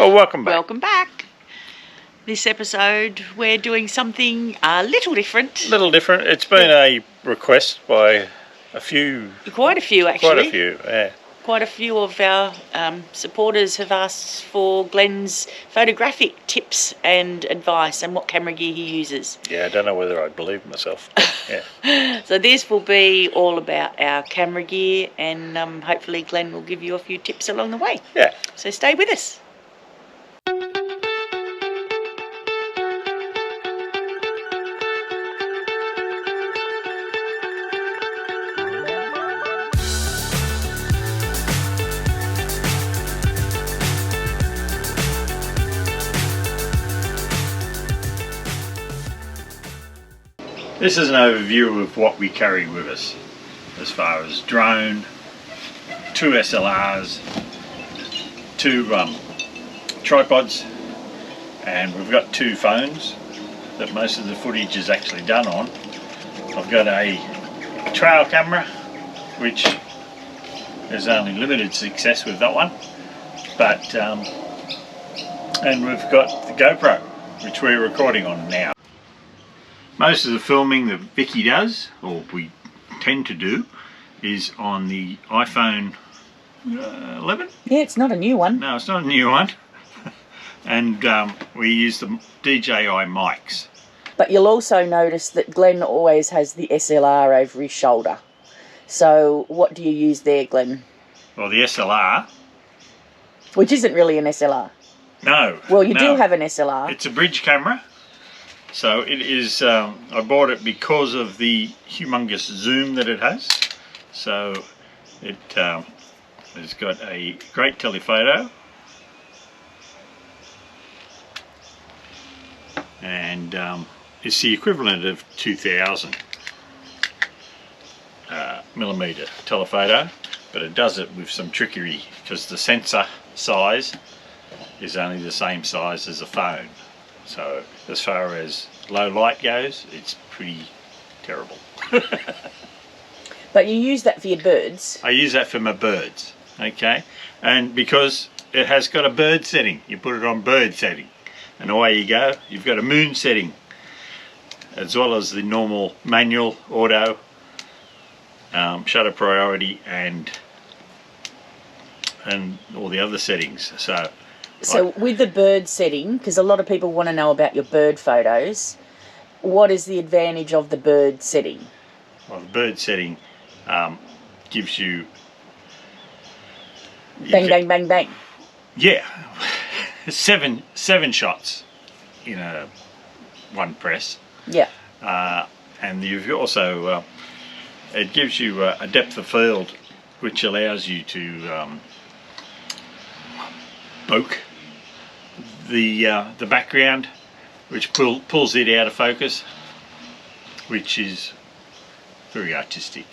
Well, welcome back. Welcome back. This episode we're doing something a little different. It's been a request by a few. Quite a few, actually. Quite a few, yeah. Quite a few of our supporters have asked for Glenn's photographic tips and advice and what camera gear he uses. Yeah, I don't know whether I believe myself. Yeah. So this will be all about our camera gear, and hopefully Glenn will give you a few tips along the way. Yeah. So stay with us. This is an overview of what we carry with us as far as drone, 2 SLRs, 2 tripods, and we've got 2 phones that most of the footage is actually done on. I've got a trail camera, which there's only limited success with that one, but and we've got the GoPro, which we're recording on now. Most of the filming that Vicky does, or we tend to do, is on the iPhone 11? Yeah, it's not a new one. No, it's not a new one. And we use the DJI mics. But you'll also notice that Glenn always has the SLR over his shoulder. So what do you use there, Glenn? Well, the SLR. Which isn't really an SLR. No. Well, you do have an SLR. It's a bridge camera. So it is, I bought it because of the humongous zoom that it has. So it has got a great telephoto, and it's the equivalent of 2000 millimeter telephoto, but it does it with some trickery because the sensor size is only the same size as a phone. So as far as low light goes, it's pretty terrible. But you use that for your birds? I use that for my birds, okay? And because it has got a bird setting, you put it on bird setting, and away you go. You've got a moon setting, as well as the normal manual, auto, shutter priority, and all the other settings. So with the bird setting, because a lot of people want to know about your bird photos, what is the advantage of the bird setting? Well, the bird setting gives you... Bang, bang, bang, bang. Yeah, seven shots in one press. Yeah. And you've also, it gives you a depth of field which allows you to bokeh the background, which pulls it out of focus, which is very artistic.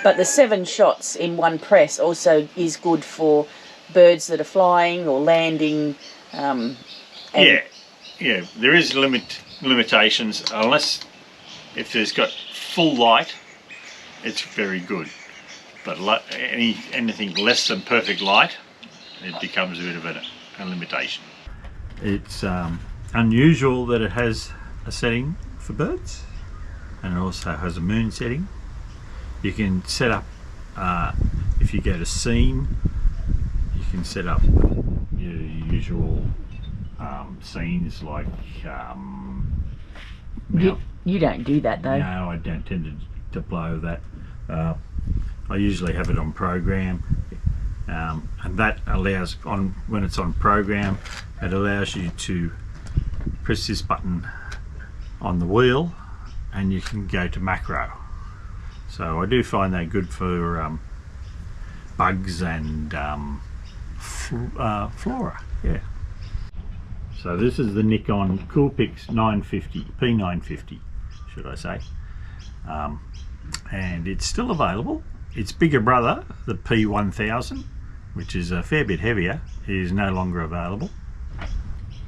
But the 7 shots in one press also is good for birds that are flying or landing. Yeah, there is limitations, unless if there's got full light, it's very good. But anything less than perfect light, it becomes a bit of a limitation. It's unusual that it has a setting for birds, and it also has a moon setting. You can set up, if you go to scene, you can set up your usual scenes like... You don't do that though. No, I don't tend to blow that. I usually have it on program. And that allows, when it's on program, it allows you to press this button on the wheel and you can go to macro. So I do find that good for bugs and flora. Yeah. So this is the Nikon P950, should I say, and it's still available. Its bigger brother, the P1000, which is a fair bit heavier, is no longer available.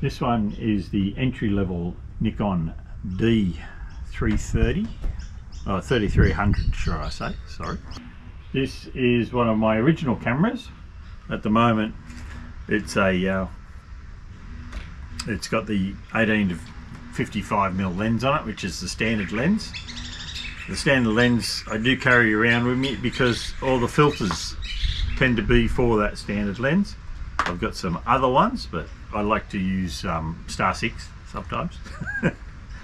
This one is the entry-level Nikon D3300, 3300 should I say, sorry. This is one of my original cameras. At the moment it's a It's got the 18 to 55mm lens on it, which is the standard lens. The standard lens I do carry around with me because all the filters tend to be for that standard lens. I've got some other ones, but I like to use Star 6 sometimes,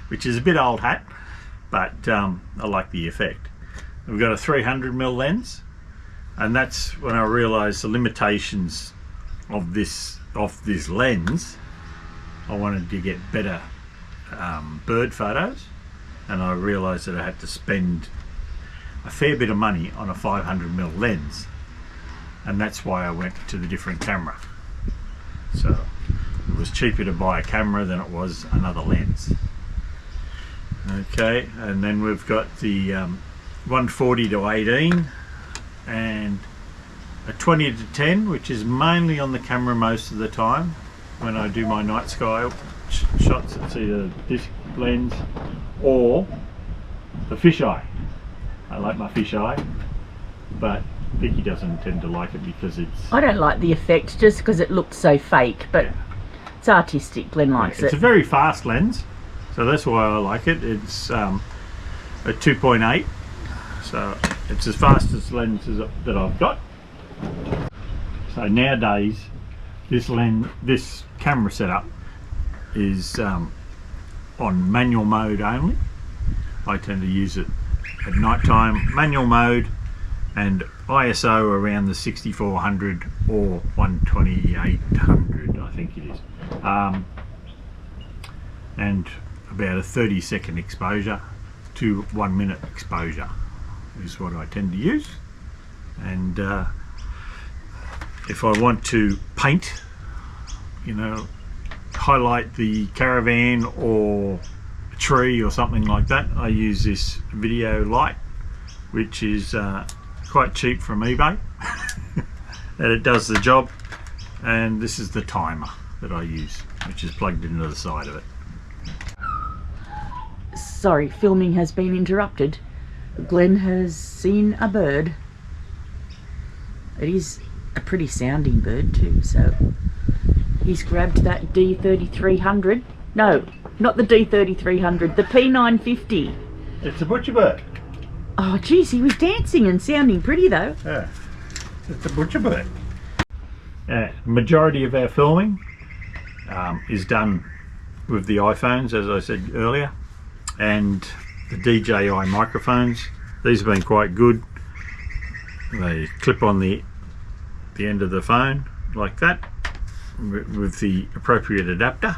which is a bit old hat, but I like the effect. We've got a 300mm lens, and that's when I realised the limitations of this lens. I wanted to get better bird photos, and I realised that I had to spend a fair bit of money on a 500mm lens, and that's why I went to the different camera. So it was cheaper to buy a camera than it was another lens. Okay, and then we've got the 140 to 18 and a 20 to 10, which is mainly on the camera most of the time when I do my night sky shots. It's either this lens or the fisheye. I like my fisheye, but Vicky doesn't tend to like it because it's... I don't like the effect just because it looks so fake, but it's artistic. Glenn likes it. It's a very fast lens, so that's why I like it. It's a 2.8, so it's as fast as lenses that I've got. So nowadays this camera setup is on manual mode only. I tend to use it at night time, manual mode, and ISO around the 6400 or 12800, I think it is, and about a 30-second exposure to 1 minute exposure is what I tend to use. And if I want to paint, you know, highlight the caravan or a tree or something like that, I use this video light, which is quite cheap from eBay, and it does the job. And this is the timer that I use, which is plugged into the side of it. Sorry, filming has been interrupted. Glenn has seen a bird. It is a pretty sounding bird too, so he's grabbed that D3300. No, not the D3300, the P950. It's a butcher bird. Oh geez, he was dancing and sounding pretty though. Yeah, it's a butcher bird. Majority of our filming is done with the iPhones, as I said earlier, and the DJI microphones. These have been quite good. They clip on the end of the phone like that with the appropriate adapter.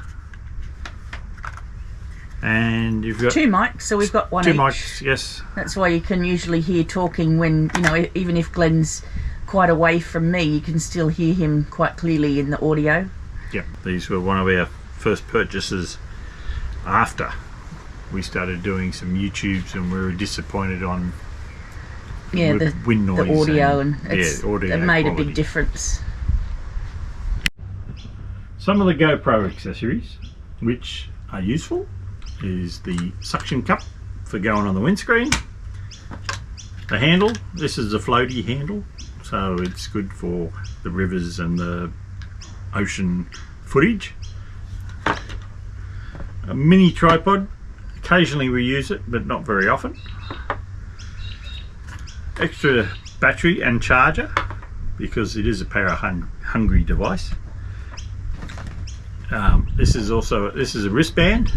And you've got two mics, so we've got one two each. mics, yes. That's why you can usually hear talking when, you know, even if Glenn's quite away from me, you can still hear him quite clearly in the audio. Yep, these were one of our first purchases after we started doing some YouTubes, and we were disappointed on the wind noise, the audio, and audio it made quality. a big difference. Some of the GoPro accessories which are useful is the suction cup for going on the windscreen. The handle, this is a floaty handle, so it's good for the rivers and the ocean footage. A mini tripod, occasionally we use it but not very often. Extra battery and charger because it is a power hungry device. This is a wristband,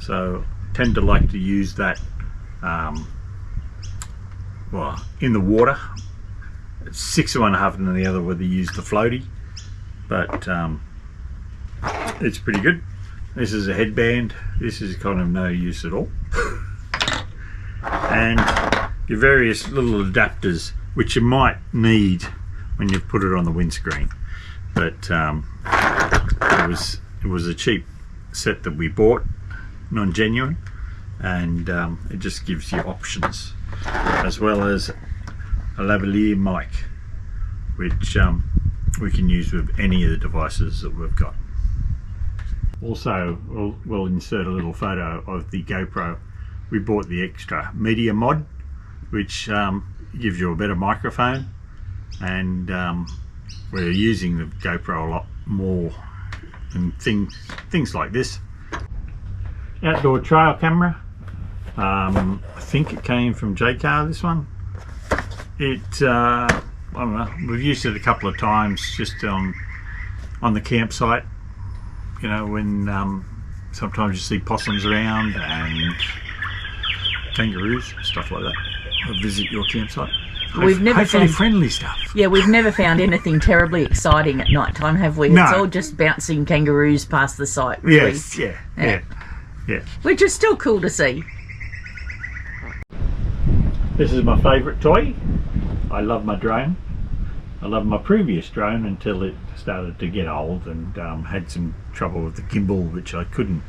so tend to like to use that well, in the water. It's 6 of one, half and the other where they use the floaty, but it's pretty good. This is a headband. This is kind of no use at all. And your various little adapters which you might need when you put it on the windscreen, but it was a cheap set that we bought, non-genuine, and it just gives you options, as well as a lavalier mic which we can use with any of the devices that we've got. Also, we'll insert a little photo of the GoPro. We bought the extra media mod, which gives you a better microphone, and we're using the GoPro a lot more and things like this. Outdoor trail camera. I think it came from JCar, this one. I don't know, we've used it a couple of times just on the campsite, you know, when sometimes you see possums around and kangaroos, stuff like that. Or visit your campsite. We've never hopefully found friendly stuff. Yeah, we've never found anything terribly exciting at night time, have we? No. It's all just bouncing kangaroos past the site, really. Yes, yeah. Which is still cool to see. This is my favourite toy. I love my drone. I loved my previous drone until it started to get old and had some trouble with the gimbal, which I couldn't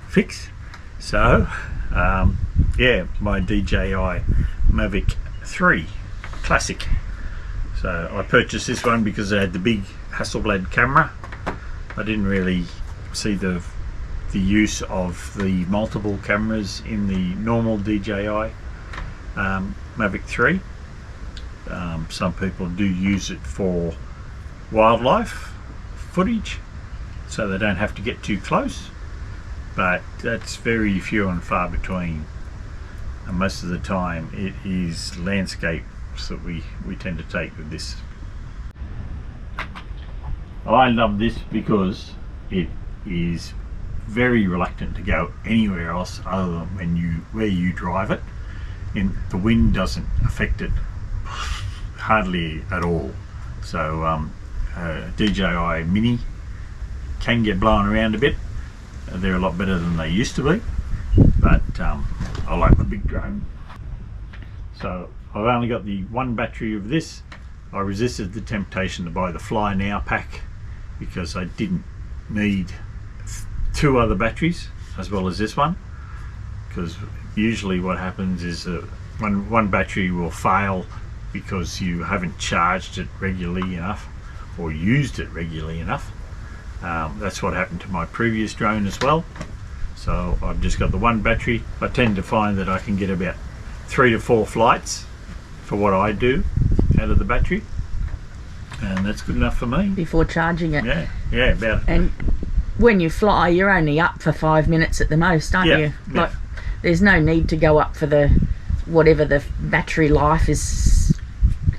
fix. So, yeah, my DJI Mavic 3 Classic. So I purchased this one because it had the big Hasselblad camera. I didn't really see the use of the multiple cameras in the normal DJI Mavic 3. Some people do use it for wildlife footage, so they don't have to get too close, but that's very few and far between, and most of the time it is landscapes that we tend to take with this. I love this because it is very reluctant to go anywhere else other than where you drive it, and the wind doesn't affect it hardly at all. So DJI Mini can get blown around a bit. They're a lot better than they used to be, but I like the big drone. So I've only got the one battery of this. I resisted the temptation to buy the Fly Now pack because I didn't need two other batteries as well as this one, because usually what happens is that one battery will fail because you haven't charged it regularly enough or used it regularly enough. That's what happened to my previous drone as well. So I've just got the one battery. I tend to find that I can get about 3 to 4 flights for what I do out of the battery, and that's good enough for me. Before charging it. Yeah, about. And when you fly, you're only up for 5 minutes at the most, aren't you? Like, there's no need to go up for whatever the battery life is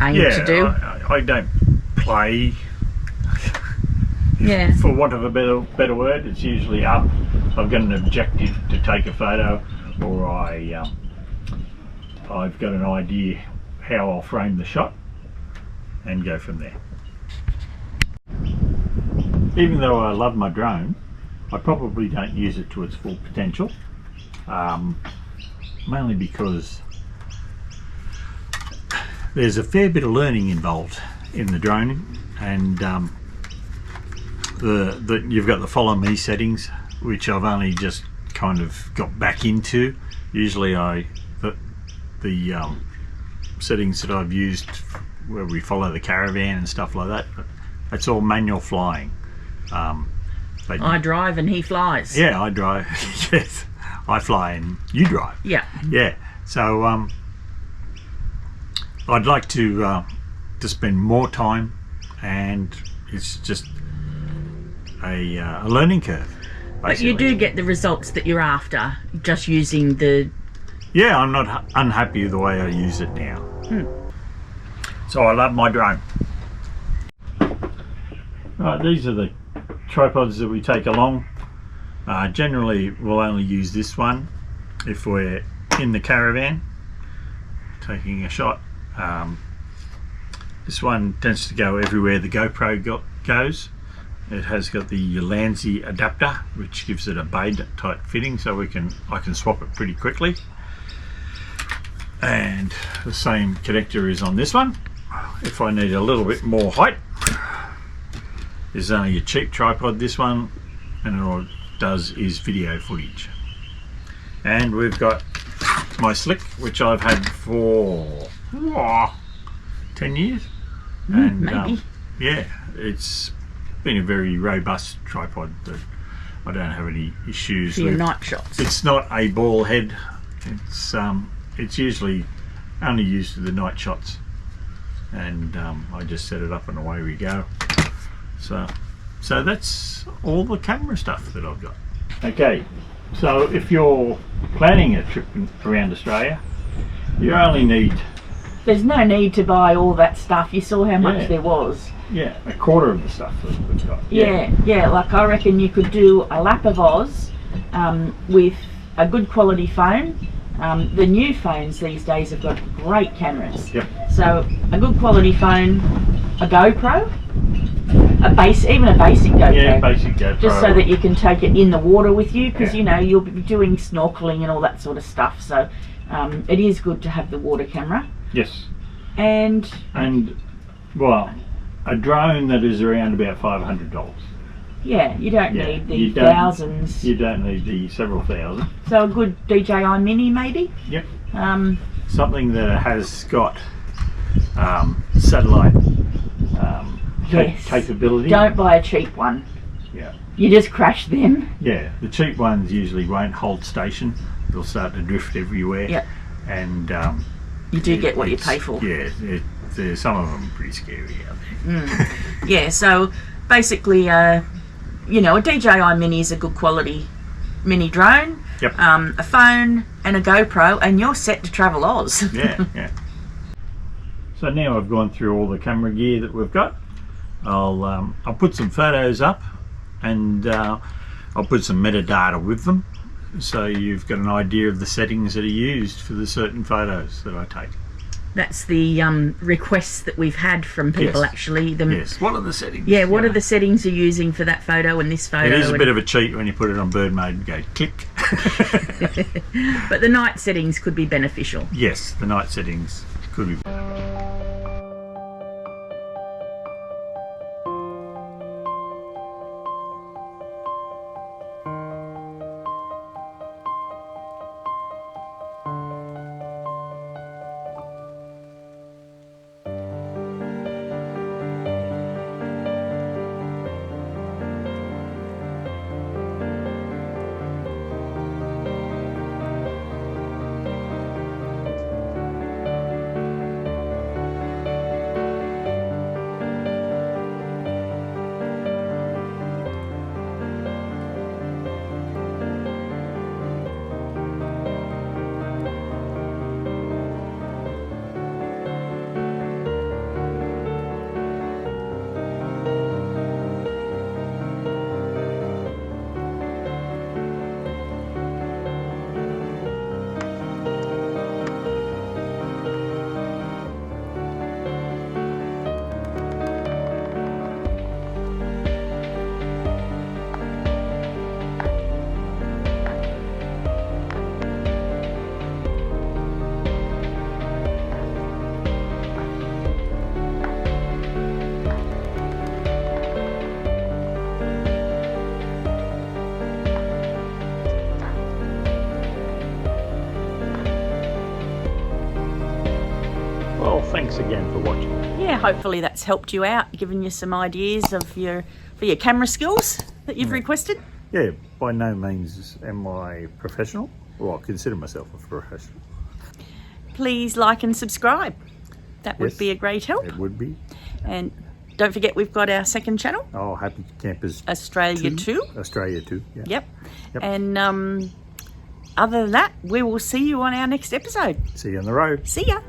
aimed to do. I don't play. Yeah. For want of a better word, it's usually up. I've got an objective to take a photo, or I've got an idea how I'll frame the shot and go from there. Even though I love my drone, I probably don't use it to its full potential, mainly because there's a fair bit of learning involved in the drone, and you've got the follow me settings, which I've only just kind of got back into. Usually the settings that I've used where we follow the caravan and stuff like that, it's all manual flying. I drive and he flies. Yeah, I drive. Yes, I fly and you drive. Yeah. Yeah. So I'd like to spend more time, and it's just a learning curve. Basically. But you do get the results that you're after just using the... Yeah, I'm not unhappy with the way I use it now. So I love my drone. Right, these are the tripods that we take along. Generally we'll only use this one if we're in the caravan taking a shot. This one tends to go everywhere the GoPro goes. It has got the Lanzi adapter, which gives it a bay type fitting, so I can swap it pretty quickly. And the same connector is on this one. If I need a little bit more height, this is only a cheap tripod, this one, and all it does is video footage. And we've got my Slick, which I've had for 10 years. And maybe. Yeah, it's been a very robust tripod that I don't have any issues For your with. night shots. It's not a ball head. It's usually only used for the night shots, and I just set it up and away we go. So So that's all the camera stuff that I've got. Okay, so if you're planning a trip around Australia, you only need... There's no need to buy all that stuff. You saw how much there was. Yeah, a quarter of the stuff that we've got. Yeah, like I reckon you could do a lap of Oz with a good quality phone. The new phones these days have got great cameras. Yep. So a good quality phone, a GoPro, even a basic GoPro. Yeah, basic GoPro. Just so that you can take it in the water with you, because you know you'll be doing snorkeling and all that sort of stuff. So it is good to have the water camera. Yes. And well, a drone that is around about $500. Yeah, you don't need the thousands. You don't need the several thousand. So a good DJI Mini maybe? Yep. Something that has got satellite capability. Don't buy a cheap one. Yeah. You just crash them. Yeah, the cheap ones usually won't hold station. They'll start to drift everywhere. Yep. And you do get what you pay for. Yeah, some of them are pretty scary out there. Yeah, so basically, you know, a DJI Mini is a good quality mini drone. Yep. A phone and a GoPro, and you're set to travel Oz. Yeah. So now I've gone through all the camera gear that we've got. I'll put some photos up, and I'll put some metadata with them, so you've got an idea of the settings that are used for the certain photos that I take. That's the requests that we've had from people, actually. Yes, what are the settings? Yeah, what are the settings you're using for that photo and this photo? It is a bit of a cheat when you put it on bird mode and go click. But the night settings could be beneficial. Yes, the night settings could be. Well, thanks again for watching. Yeah, hopefully that's helped you out, given you some ideas of for your camera skills that you've requested. Yeah, by no means am I professional. Well, I consider myself a professional. Please like and subscribe. That would be a great help. It would be. And don't forget, we've got our second channel. Oh, Happy Campers Australia 2. Australia 2, yeah. Yep. And other than that, we will see you on our next episode. See you on the road. See ya.